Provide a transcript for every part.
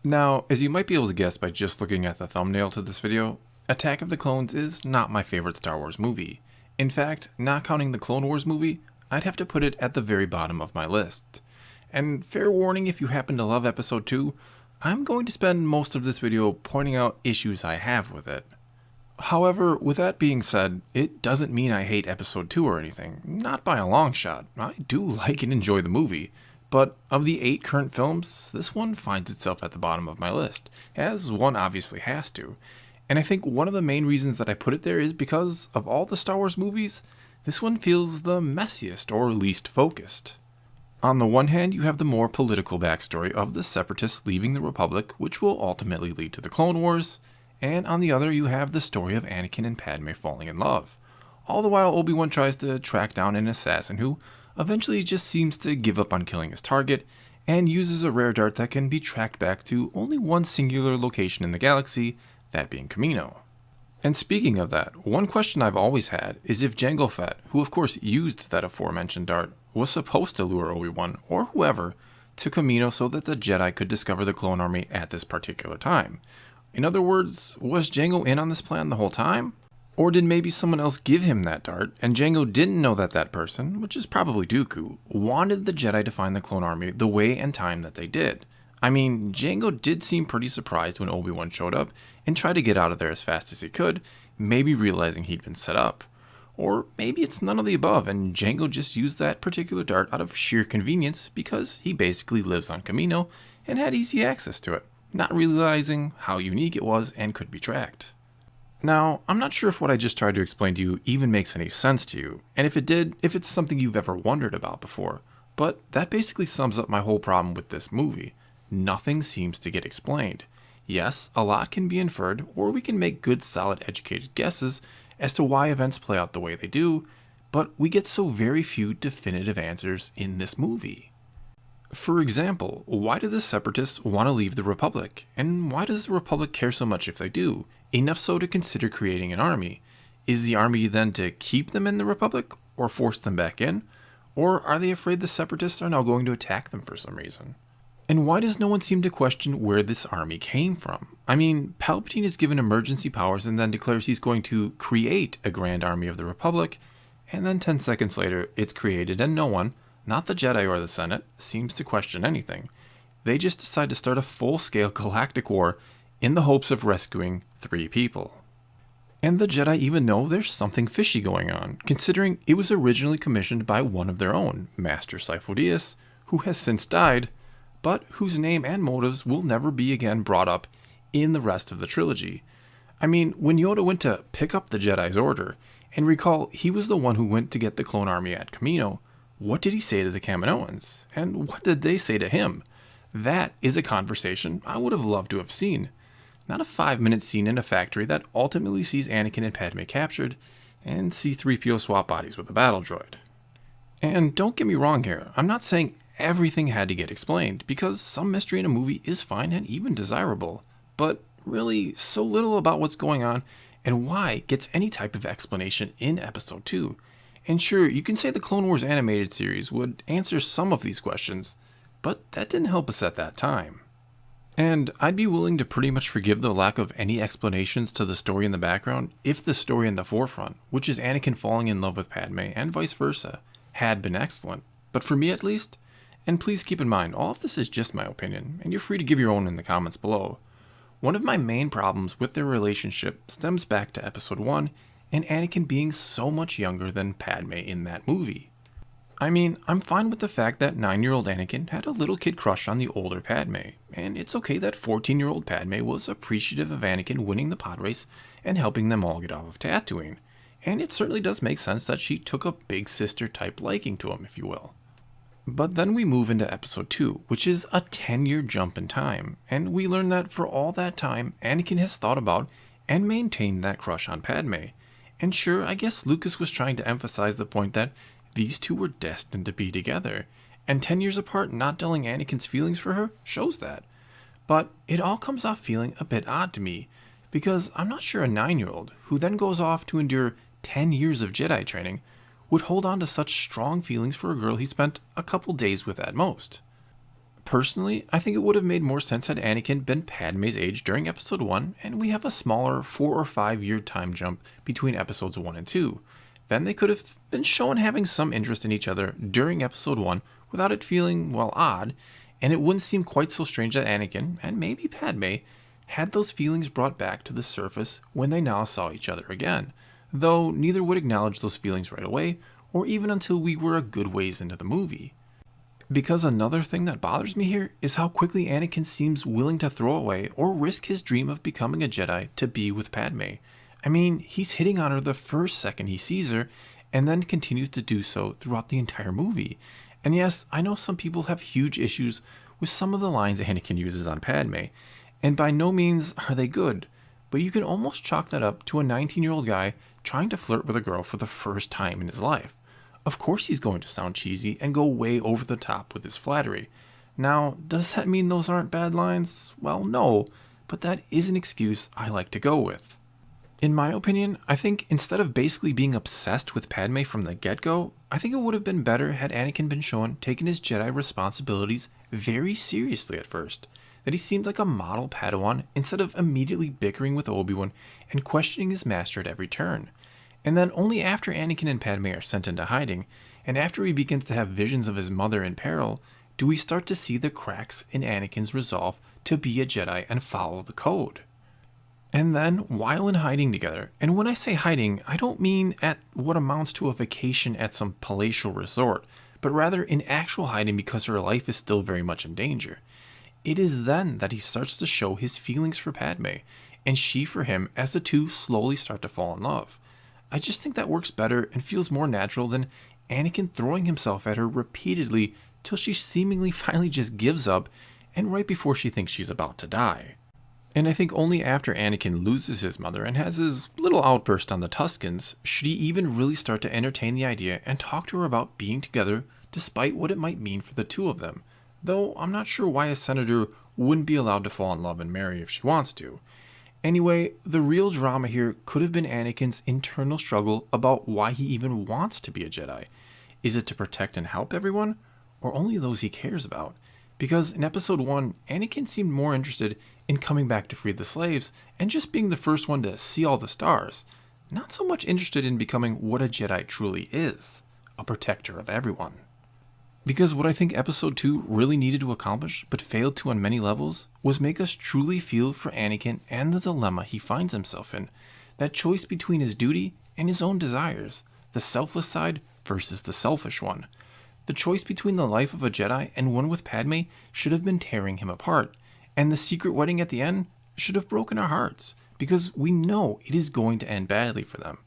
Now, as you might be able to guess by just looking at the thumbnail to this video, Attack of the Clones is not my favorite Star Wars movie. In fact, not counting the Clone Wars movie, I'd have to put it at the very bottom of my list. And fair warning, if you happen to love Episode 2, I'm going to spend most of this video pointing out issues I have with it. However, with that being said, it doesn't mean I hate Episode 2 or anything, not by a long shot. I do like and enjoy the movie, but of the 8 current films, this one finds itself at the bottom of my list, as one obviously has to. And I think one of the main reasons that I put it there is because of all the Star Wars movies, this one feels the messiest or least focused. On the one hand, you have the more political backstory of the Separatists leaving the Republic, which will ultimately lead to the Clone Wars, and on the other you have the story of Anakin and Padme falling in love. All the while Obi-Wan tries to track down an assassin who eventually just seems to give up on killing his target, and uses a rare dart that can be tracked back to only one singular location in the galaxy, that being Kamino. And speaking of that, one question I've always had is if Jango Fett, who of course used that aforementioned dart, was supposed to lure Obi-Wan, or whoever, to Kamino so that the Jedi could discover the clone army at this particular time. In other words, was Jango in on this plan the whole time? Or did maybe someone else give him that dart, and Jango didn't know that that person, which is probably Dooku, wanted the Jedi to find the clone army the way and time that they did? I mean, Jango did seem pretty surprised when Obi-Wan showed up and tried to get out of there as fast as he could, maybe realizing he'd been set up. Or maybe it's none of the above and Jango just used that particular dart out of sheer convenience because he basically lives on Kamino and had easy access to it, not realizing how unique it was and could be tracked. Now, I'm not sure if what I just tried to explain to you even makes any sense to you, and if it did, if it's something you've ever wondered about before, but that basically sums up my whole problem with this movie. Nothing seems to get explained. Yes, a lot can be inferred, or we can make good, solid, educated guesses as to why events play out the way they do, but we get so very few definitive answers in this movie. For example, why do the Separatists want to leave the Republic? And why does the Republic care so much if they do? Enough so to consider creating an army. Is the army then to keep them in the Republic, or force them back in? Or are they afraid the Separatists are now going to attack them for some reason? And why does no one seem to question where this army came from? I mean, Palpatine is given emergency powers and then declares he's going to create a grand army of the Republic, and then 10 seconds later it's created and no one, not the Jedi or the Senate, seems to question anything. They just decide to start a full-scale galactic war in the hopes of rescuing 3 people. And the Jedi even know there's something fishy going on, considering it was originally commissioned by one of their own, Master Sifo-Dyas, who has since died, but whose name and motives will never be again brought up in the rest of the trilogy. I mean, when Yoda went to pick up the Jedi's order, and recall he was the one who went to get the clone army at Kamino, what did he say to the Kaminoans? And what did they say to him? That is a conversation I would have loved to have seen. Not a 5-minute scene in a factory that ultimately sees Anakin and Padme captured, and C-3PO swap bodies with a battle droid. And don't get me wrong here, I'm not saying everything had to get explained, because some mystery in a movie is fine and even desirable, but really so little about what's going on and why gets any type of explanation in Episode 2. And sure, you can say the Clone Wars animated series would answer some of these questions, but that didn't help us at that time. And I'd be willing to pretty much forgive the lack of any explanations to the story in the background if the story in the forefront, which is Anakin falling in love with Padme and vice versa, had been excellent. But for me at least, and please keep in mind, all of this is just my opinion, and you're free to give your own in the comments below. One of my main problems with their relationship stems back to Episode 1 and Anakin being so much younger than Padme in that movie. I mean, I'm fine with the fact that 9-year-old Anakin had a little kid crush on the older Padme, and it's okay that 14-year-old Padme was appreciative of Anakin winning the pod race and helping them all get off of Tatooine, and it certainly does make sense that she took a big sister type liking to him, if you will. But then we move into Episode 2, which is a 10-year jump in time, and we learn that for all that time, Anakin has thought about and maintained that crush on Padme. And sure, I guess Lucas was trying to emphasize the point that these two were destined to be together, and 10 years apart not dulling Anakin's feelings for her shows that. But it all comes off feeling a bit odd to me, because I'm not sure a 9-year-old, who then goes off to endure 10 years of Jedi training, would hold on to such strong feelings for a girl he spent a couple days with at most. Personally, I think it would have made more sense had Anakin been Padme's age during episode 1, and we have a smaller 4 or 5 year time jump between episodes 1 and 2. Then they could have been shown having some interest in each other during episode 1 without it feeling, well, odd, and it wouldn't seem quite so strange that Anakin, and maybe Padme, had those feelings brought back to the surface when they now saw each other again, though neither would acknowledge those feelings right away, or even until we were a good ways into the movie. Because another thing that bothers me here is how quickly Anakin seems willing to throw away or risk his dream of becoming a Jedi to be with Padme. I mean, he's hitting on her the first second he sees her, and then continues to do so throughout the entire movie. And yes, I know some people have huge issues with some of the lines Anakin uses on Padme, and by no means are they good, but you can almost chalk that up to a 19-year-old guy trying to flirt with a girl for the first time in his life. Of course he's going to sound cheesy and go way over the top with his flattery. Now, does that mean those aren't bad lines? Well, no, but that is an excuse I like to go with. In my opinion, I think instead of basically being obsessed with Padme from the get-go, I think it would have been better had Anakin been shown taking his Jedi responsibilities very seriously at first. That he seemed like a model Padawan instead of immediately bickering with Obi-Wan and questioning his master at every turn. And then only after Anakin and Padme are sent into hiding, and after he begins to have visions of his mother in peril, do we start to see the cracks in Anakin's resolve to be a Jedi and follow the code. And then, while in hiding together, and when I say hiding, I don't mean at what amounts to a vacation at some palatial resort, but rather in actual hiding because her life is still very much in danger. It is then that he starts to show his feelings for Padme, and she for him as the two slowly start to fall in love. I just think that works better and feels more natural than Anakin throwing himself at her repeatedly till she seemingly finally just gives up, and right before she thinks she's about to die. And I think only after Anakin loses his mother and has his little outburst on the Tuscans should he even really start to entertain the idea and talk to her about being together despite what it might mean for the two of them, though I'm not sure why a senator wouldn't be allowed to fall in love and marry if she wants to. Anyway, the real drama here could have been Anakin's internal struggle about why he even wants to be a Jedi. Is it to protect and help everyone, or only those he cares about? Because in episode 1, Anakin seemed more interested in coming back to free the slaves and just being the first one to see all the stars, not so much interested in becoming what a Jedi truly is, a protector of everyone. Because what I think episode 2 really needed to accomplish, but failed to on many levels, was make us truly feel for Anakin and the dilemma he finds himself in. That choice between his duty and his own desires, the selfless side versus the selfish one. The choice between the life of a Jedi and one with Padme should have been tearing him apart, and the secret wedding at the end should have broken our hearts, because we know it is going to end badly for them.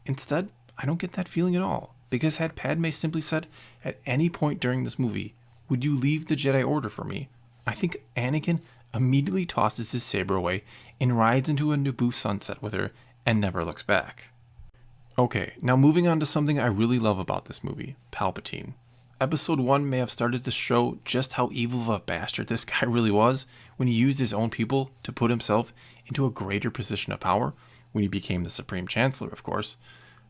Instead, I don't get that feeling at all. Because had Padme simply said at any point during this movie, "Would you leave the Jedi Order for me?" I think Anakin immediately tosses his saber away and rides into a Naboo sunset with her and never looks back. Okay, now moving on to something I really love about this movie, Palpatine. Episode 1 may have started to show just how evil of a bastard this guy really was when he used his own people to put himself into a greater position of power, when he became the Supreme Chancellor, of course.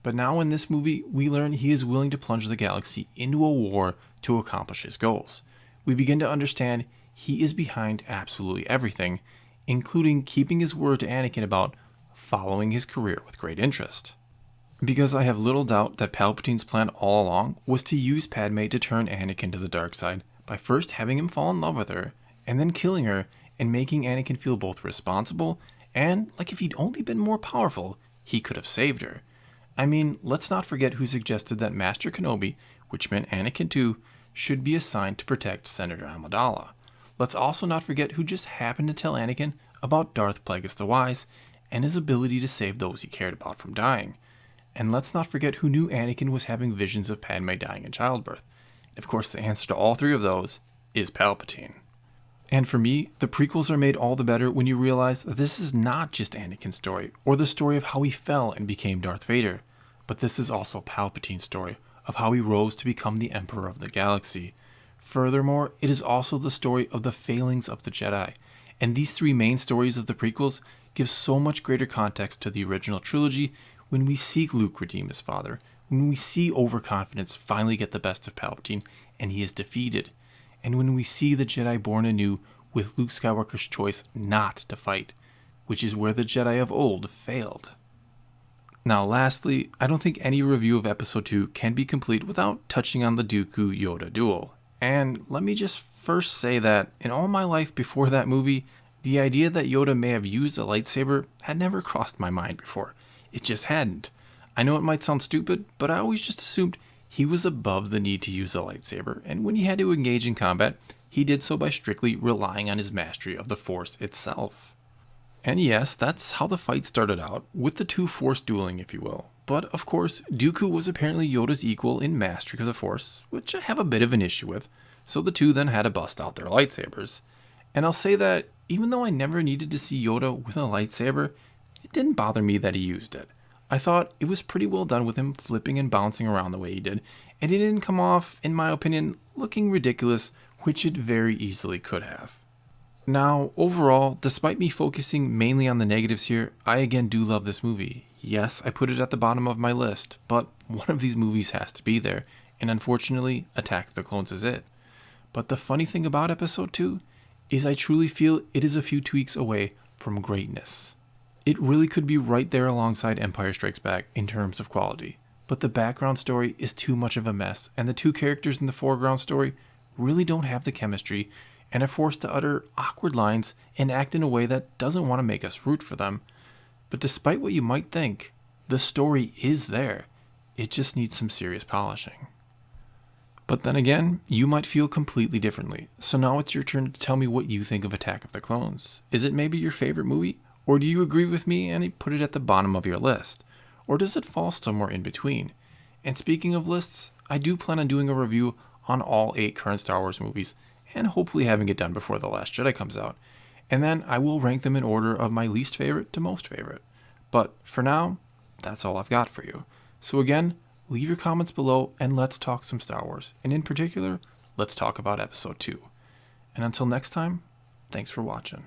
But now in this movie, we learn he is willing to plunge the galaxy into a war to accomplish his goals. We begin to understand he is behind absolutely everything, including keeping his word to Anakin about following his career with great interest. Because I have little doubt that Palpatine's plan all along was to use Padme to turn Anakin to the dark side by first having him fall in love with her, and then killing her and making Anakin feel both responsible and like if he'd only been more powerful, he could have saved her. I mean, let's not forget who suggested that Master Kenobi, which meant Anakin too, should be assigned to protect Senator Amidala. Let's also not forget who just happened to tell Anakin about Darth Plagueis the Wise and his ability to save those he cared about from dying. And let's not forget who knew Anakin was having visions of Padme dying in childbirth. Of course, the answer to all three of those is Palpatine. And for me, the prequels are made all the better when you realize that this is not just Anakin's story, or the story of how he fell and became Darth Vader, but this is also Palpatine's story of how he rose to become the Emperor of the Galaxy. Furthermore, it is also the story of the failings of the Jedi, and these three main stories of the prequels give so much greater context to the original trilogy when we see Luke redeem his father, when we see overconfidence finally get the best of Palpatine, and he is defeated. and when we see the Jedi born anew with Luke Skywalker's choice not to fight, which is where the Jedi of old failed. Now lastly, I don't think any review of Episode 2 can be complete without touching on the Dooku-Yoda duel. And let me just first say that in all my life before that movie, the idea that Yoda may have used a lightsaber had never crossed my mind before. It just hadn't. I know it might sound stupid, but I always just assumed he was above the need to use a lightsaber, and when he had to engage in combat, he did so by strictly relying on his mastery of the Force itself. And yes, that's how the fight started out, with the two Force dueling, if you will. But of course, Dooku was apparently Yoda's equal in mastery of the Force, which I have a bit of an issue with, so the two then had to bust out their lightsabers. And I'll say that, even though I never needed to see Yoda with a lightsaber, it didn't bother me that he used it. I thought it was pretty well done with him flipping and bouncing around the way he did, and it didn't come off, in my opinion, looking ridiculous, which it very easily could have. Now, overall, despite me focusing mainly on the negatives here, I again do love this movie. Yes, I put it at the bottom of my list, but one of these movies has to be there, and unfortunately, Attack of the Clones is it. But the funny thing about Episode 2 is I truly feel it is a few tweaks away from greatness. It really could be right there alongside Empire Strikes Back in terms of quality, but the background story is too much of a mess, and the two characters in the foreground story really don't have the chemistry and are forced to utter awkward lines and act in a way that doesn't want to make us root for them. But despite what you might think, the story is there. It just needs some serious polishing. But then again, you might feel completely differently. So now it's your turn to tell me what you think of Attack of the Clones. Is it maybe your favorite movie? Or do you agree with me and put it at the bottom of your list? Or does it fall somewhere in between? And speaking of lists, I do plan on doing a review on all 8 current Star Wars movies, and hopefully having it done before The Last Jedi comes out. And then I will rank them in order of my least favorite to most favorite. But for now, that's all I've got for you. So again, leave your comments below and let's talk some Star Wars. And in particular, let's talk about Episode 2. And until next time, thanks for watching.